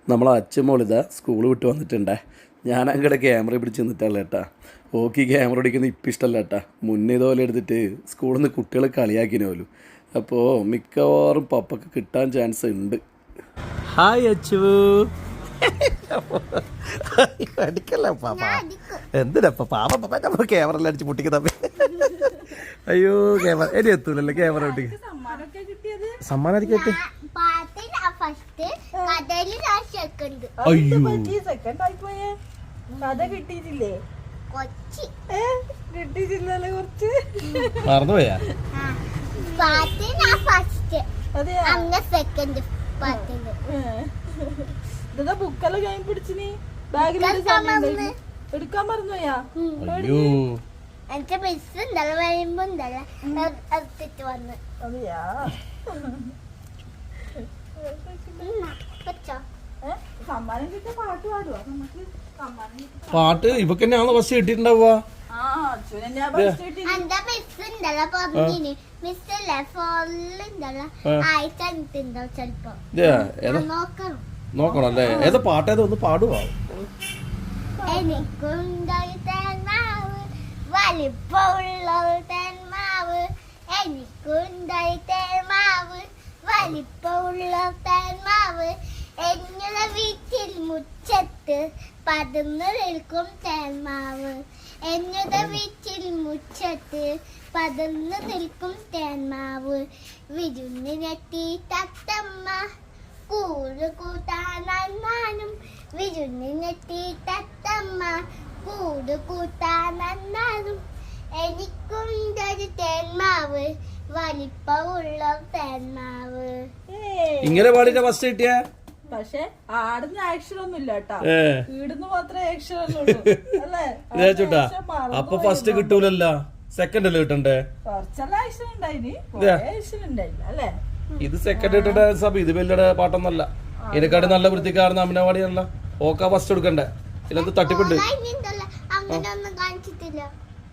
നമ്മളെ അച്ഛമ്മോളിതാ സ്കൂൾ വിട്ട് വന്നിട്ടുണ്ടേ. ഞാൻ അങ്ങടെ ക്യാമറ പിടിച്ച് നിന്നിട്ടല്ല കേട്ടാ. ഓക്കി ക്യാമറ പിടിക്കുന്ന ഇപ്പം ഇഷ്ടമല്ല കേട്ടാ. മുന്നേ ഇതുപോലെ എടുത്തിട്ട് സ്കൂളിൽ നിന്ന് കുട്ടികൾ കളിയാക്കിനേ പോലും. അപ്പോൾ മിക്കവാറും പപ്പക്ക് കിട്ടാൻ ചാൻസ് ഉണ്ട്. ഹായ് അച്ചു. അടിക്കല്ല പാപ്പ, എന്തിനപ്പ പാപ്പ നമ്മൾ ക്യാമറ എല്ലാം അടിച്ച് പൊട്ടിക്കുന്ന. അയ്യോ ക്യാമറ എനി എത്തൂലല്ലേ ക്യാമറ പൊട്ടിക്ക്. സമ്മാനം അടിക്കട്ടെ. മറന്നുപോയാ? ബുക്കെല്ലാം കൈ പിടിച്ചിനി ബാഗിൽ എടുക്കാൻ മറന്നുപോയാ? അയ്യോ എന്റെ മിസ് ഇന്നലെ വരുമ്പോ എടുത്തിട്ട് വന്ന്. അതെയാ? സമ്മാനം കിട്ടിയ പാട്ട് പാടുവാ നമുക്ക്? പാട്ട് ഇവക്ക് തന്നെയാണോ ഫസ്റ്റ് കിട്ടിയിട്ടുണ്ടാവുക? എന്റെ മിസ് ഇന്നലെ പറഞ്ഞിന് മിസ്സല്ലേ ഫോണിൽ ഇന്നലെ അയച്ചിട്ടുണ്ടാവും ചെലപ്പോ. നോക്കണം നോക്കണല്ലേ. ഏതാ പാട്ട്? ഏതാ ഒന്ന് പാടുവാ? എനിക്കുണ്ടായി തേന്മാവ് വലിപ്പമുള്ള തേന്മാവ്, എനിക്കുണ്ടായി തേന്മാവ് വലിപ്പമുള്ള തേന്മാവ്, എങ്ങനെ വീട്ടിൽ മുറ്റത്ത് പതിർന്നു നിൽക്കും തേന്മാവ്, എങ്ങനെ വീട്ടിൽ മുറ്റത്ത് പതിർന്നു നിൽക്കും തേന്മാവ്, വിരുന്നിനെത്തി തത്തമ്മ കൂട് കൂട്ടാനും, വിരുന്നിനെത്തി തത്തമ്മ കൂട് കൂട്ടാനും, എനിക്കുണ്ടൊരു തേന്മാവ് വലിപ്പമുള്ള തേന്മാവ്. ഇങ്ങനെ പാടിന്റെ ഫസ്റ്റ് കിട്ടിയ? പക്ഷെ ആടുന്ന ആക്ഷൻ ഒന്നും ഇല്ല കേട്ടാ, വീടുന്ന് മാത്രമേ ആക്ഷൻ ഉള്ളൂ അല്ലേ? അപ്പൊ ഫസ്റ്റ് കിട്ടൂലല്ലോ, സെക്കൻഡ് അല്ലേ കിട്ടണ്ടേ? കുറച്ചെല്ലാം ആക്ഷൻ ഉണ്ടായിന്, ആക്ഷൻ ഉണ്ടായില്ല അല്ലേ? ഇത് സെക്കൻഡ് കിട്ടേണ്ട സഭ. ഇത് വലിയ പാട്ടൊന്നല്ല. ഇതിനെക്കാട്ടി നല്ല വൃത്തിക്കാരൻ അമ്മനവാടിയല്ല. ഓക്കാ ഫസ്റ്റ് എടുക്കണ്ടേ? ഇതിനകത്ത് തട്ടിപ്പുണ്ട്.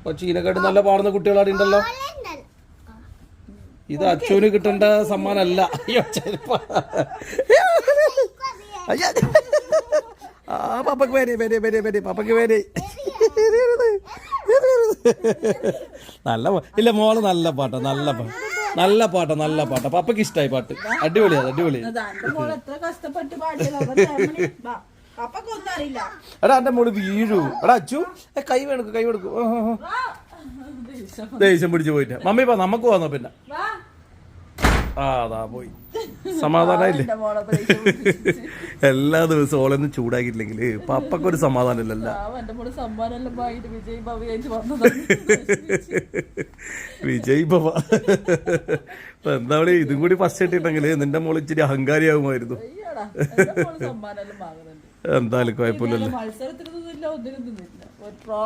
പക്ഷെ ഇതിനെക്കാട്ടി നല്ല പാടുന്ന കുട്ടികളാടി ഉണ്ടല്ലോ. ഇത് അച്ഛന് കിട്ടേണ്ട സമ്മാനല്ല. ആ പപ്പക്ക് പേര് പപ്പക്ക് പേര് നല്ല ഇല്ല മോള്. നല്ല പാട്ടാ, നല്ല പാട്ട്, നല്ല പാട്ടാ, നല്ല പാട്ടാ. പപ്പക്ക് ഇഷ്ടായി പാട്ട്. അടിപൊളിയാ, അടിപൊളി. എടാ എന്റെ മോള് വീഴൂ. എടാ അച്ചു കൈ വേണു, കൈ കൊടുക്കും. ദേഷ്യം പിടിച്ചു പോയിട്ട് മമ്മി പാ നമുക്ക് വന്നോ പിന്നെ. അതാ പോയി. സമാധാനായില്ലേ? എല്ലാ ദിവസവും ഓളൊന്നും ചൂടാക്കിയിട്ടില്ലെങ്കിൽ പപ്പക്കൊരു സമാധാനം ഇല്ലല്ലോ. വിജയ് ഭവ എന്താ പറയുക, ഇതും കൂടി ഫസ്റ്റ് ഇട്ടിട്ടുണ്ടെങ്കിൽ നിന്റെ മോള് ഇച്ചിരി അഹങ്കാരിയാകുമായിരുന്നു. എന്തായാലും കുഴപ്പമില്ലല്ലോ.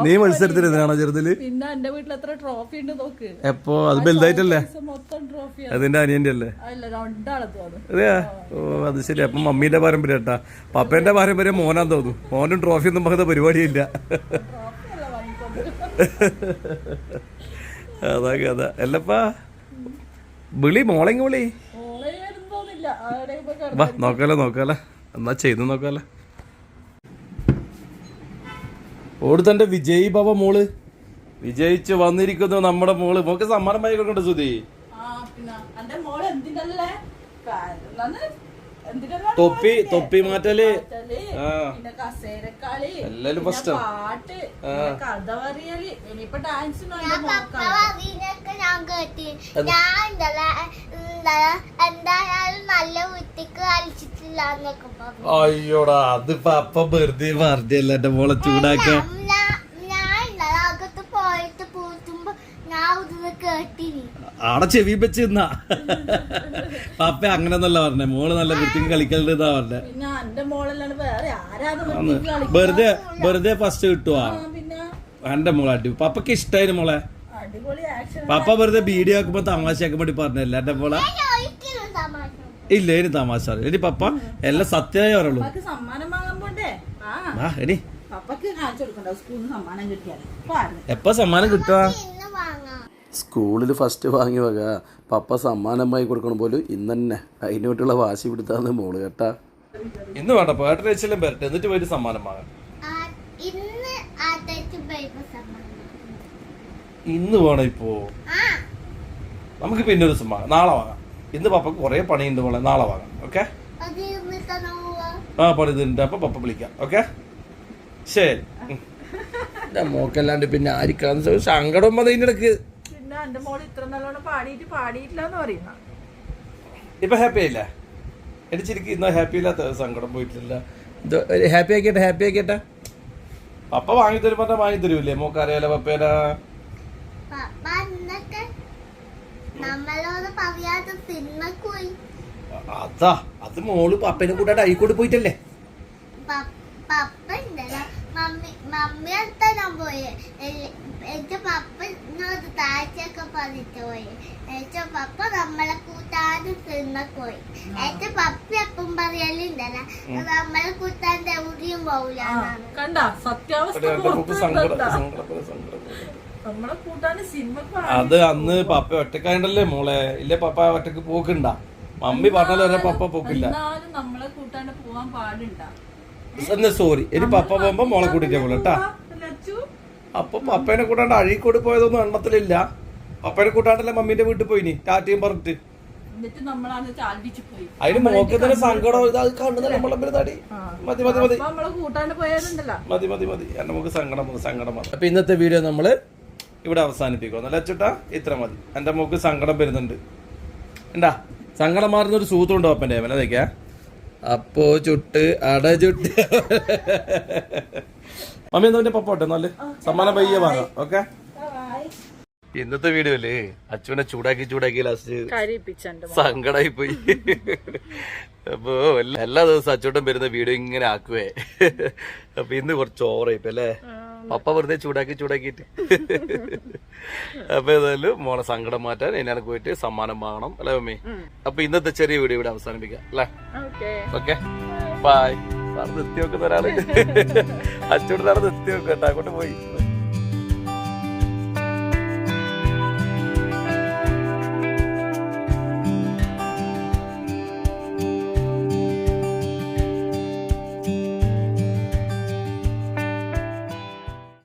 നീ മത്സരത്തിന് എന്തിനാണോ ചെറുതില്? പിന്നെ എന്റെ വീട്ടിൽ എത്ര ട്രോഫി ഉണ്ട് നോക്ക്. എപ്പോ അത് വലുതായിട്ടല്ലേ? അതിന്റെ അനിയന്റെ അല്ലേ? അതെയാ? ഓ അത് ശരി. അപ്പൊ മമ്മീന്റെ പാരമ്പര്യം കേട്ടാ. പപ്പേന്റെ പാരമ്പര്യം മോനാന്ന് തോന്നുന്നു. മോനും ട്രോഫി ഒന്നും പറയുന്ന പരിപാടിയില്ല. അതാ കഥ അല്ലപ്പാ. വിളി മോളെങ്കി വിളി. വാ നോക്കാലോ. എന്നാ ചെയ്ത് നോക്കാലോ. ഓടുത്തന്റെ വിജയ് ഭവ മോള് വിജയിച്ച് വന്നിരിക്കുന്നു. നമ്മുടെ മോള് മോക്ക് സമ്മാനം വാങ്ങി കൊടുക്കണ്ട സുധി. തൊപ്പി മാറ്റല്, എല്ലാരും ഫസ്റ്റ്. അയ്യോടാ അത് പപ്പ വെറുതെ പറഞ്ഞല്ല എന്റെ മോളെ ചൂടാക്കാൻ. ആടെ ചെവി വെച്ച് നിന്നാ പപ്പ അങ്ങനെന്നല്ല പറഞ്ഞേ. മോള് നല്ല വൃത്തിക്ക് കളിക്കലുണ്ടാ പറഞ്ഞേ. വെറുതെ ഫസ്റ്റ് കിട്ടുവാ എന്റെ മോളെ. അടി പപ്പക്ക് ഇഷ്ടായിരുന്നു മോളെ. പപ്പ വെറുതെ വീഡിയോ ആക്കുമ്പോ തമാശയാക്കാൻ വേണ്ടി പറഞ്ഞല്ല എന്റെ മോളെ. ഇല്ല ഇനി തമാശ ഇനി പപ്പ എല്ലാം സത്യമായി പറയുള്ളൂ. എടി എപ്പ സമ്മാനം കിട്ടുക? സ്കൂളിൽ ഫസ്റ്റ് വാങ്ങി വക പപ്പ സമ്മാനമായി കൊടുക്കണം പോലും ഇന്ന് തന്നെ. അതിനോട്ടുള്ള വാശി പിടുത്താന്ന് മോള് കേട്ടാ. ഇന്ന് വേണ്ട പേട്ട രക്ഷയിലും വരട്ടെ, എന്നിട്ട് പോയിട്ട് സമ്മാനം വാങ്ങാം. ഇന്ന് ആദ്യമായിട്ട് പോയപ്പോ സമ്മാനം. ഇന്ന് വേണം ഇപ്പോ, നമുക്ക് പിന്നെ ഒരു ദിവസം വാങ്ങാം, നാളെ വാങ്ങാം. ഇന്ന് പപ്പക്ക് കുറെ പണിയുണ്ട് മോളെ, നാളെ വാങ്ങാം. ഓക്കെ? അത് ഇരുന്നിട്ടാണോ പോവാ? ആ പണി ഇതിണ്ട്, അപ്പൊ പപ്പ വിളിക്കാം. ഓക്കെ ശരി. മോക്കല്ലാണ്ട് പിന്നെ ആയിരിക്കാന്ന് സങ്കടം വന്നതിനിടക്ക്. പിന്നെ എന്റെ മോള് ഇത്ര നല്ലോണം പാടിയിട്ടില്ല എന്ന് പറയുന്ന. ഇപ്പൊ ഹാപ്പി ആയില്ലേ? എന്റെ ശരിക്കും ഇന്ന് ഹാപ്പി ഇല്ലാത്ത സങ്കടം പോയിട്ടില്ല. Happy ആക്കിട്ടെ, happy ആക്കിട്ടെ. പപ്പ വാങ്ങി തരും പറഞ്ഞാൽ വാങ്ങി തരൂല്ലേ? മോക്കറിയാലോ പപ്പേനാ. പപ്പ അന്നൊക്കെ നമ്മളോട് പറയാത്ത സിനിമക്ക് പോയി. അതാ, അത് മോള് പപ്പേനെ കൂട്ടായിട്ട് അഴിക്കോട് പോയിട്ടല്ലേ? പപ്പ ഉണ്ടല്ലോ, മമ്മി അടുത്താ ഞാൻ പോയെ. എന്റെ പപ്പനോട് താഴ്ചയൊക്കെ പറഞ്ഞിട്ട് പോയെ. എന്റെ പപ്പ നമ്മളെ കൂട്ടാതെ സിനിമക്ക് പോയി. എന്റെ പപ്പ എപ്പം പറയലുണ്ടല്ലോ, നമ്മളെ കൂട്ടാണ്ട് എവിടെയും പോവില്ല. കണ്ട സത്യാവസ്ഥ നമ്മളെ കൂട്ടാന് സിനിമക്ക്. അത് അന്ന് പപ്പ ഒറ്റക്കായണ്ടല്ലേ മോളെ, ഇല്ലേ പപ്പ ഒറ്റക്ക് പോക്കുണ്ടാ? മമ്മി പറഞ്ഞാലും ഒരേ പപ്പ പോക്കില്ല. നമ്മളെ കൂട്ടാണ്ട് പോവാൻ പാടുണ്ടാ. സോറി, ഇനി പപ്പ പോകുമ്പോ മോളെ കൂട്ടിട്ടേ പോലെ കേട്ടാ. അപ്പൊ പപ്പേനെ കൂട്ടാണ്ട് അഴീക്കോട് പോയതൊന്നും എണ്ണത്തിലില്ല. പപ്പേനെ കൂട്ടാണ്ടല്ലേ മമ്മീന്റെ വീട്ടിൽ പോയിനി ടാറ്റയും പറഞ്ഞിട്ട്. അതിന് മോക്ക് തന്നെ സങ്കടം. അത് കണ്ടു നമ്മളെ തടി. മതി മതി മതി മതി മതി മതി. എന്റെ മോക്ക് സങ്കടം വന്നു. അപ്പൊ ഇന്നത്തെ വീഡിയോ നമ്മള് ഇവിടെ അവസാനിപ്പിക്കും. അല്ല അച്ചുട്ടാ, ഇത്ര മതി. എന്റെ മോക്ക് സങ്കടം വരുന്നുണ്ട്. എന്താ സങ്കടം മാറുന്ന ഒരു സൂത്രമുണ്ടോ അപ്പന്റെ? അതൊക്കെയാ അപ്പോ ചുട്ട് അട ചുട്ട്. മമ്മി എന്താ പപ്പോട്ടെ നല്ല സമ്മാനം പയ്യെ വാങ്ങാം. ഓക്കെ? ഇന്നത്തെ വീഡിയോ അല്ലേ അച്ചുവിനെ ചൂടാക്കി ലാസ്റ്റ് സങ്കടായി പോയി. അപ്പൊ എല്ലാ ദിവസവും അച്ചോട്ടം വരുന്ന വീഡിയോ ഇങ്ങനെ ആക്കുവേ. അപ്പൊ ഇന്ന് കുറച്ച് ഓവറായിപ്പോ അല്ലേ? പപ്പ വെറുതെ ചൂടാക്കിട്ട്. അപ്പൊ ഏതായാലും മോളെ സങ്കടം മാറ്റാൻ എന്നെ പോയിട്ട് സമ്മാനം വാങ്ങണം അല്ലേ മമ്മി? അപ്പൊ ഇന്നത്തെ ചെറിയ വീഡിയോ ഇവിടെ അവസാനിപ്പിക്കാം അല്ലേ? Okay bye. നടന്ന് എത്തി നോക്കുന്ന ഒരാള് അച്ചോട്ട് നടന്ന് എത്തി നോക്കട്ടെ, അങ്ങോട്ട് പോയി.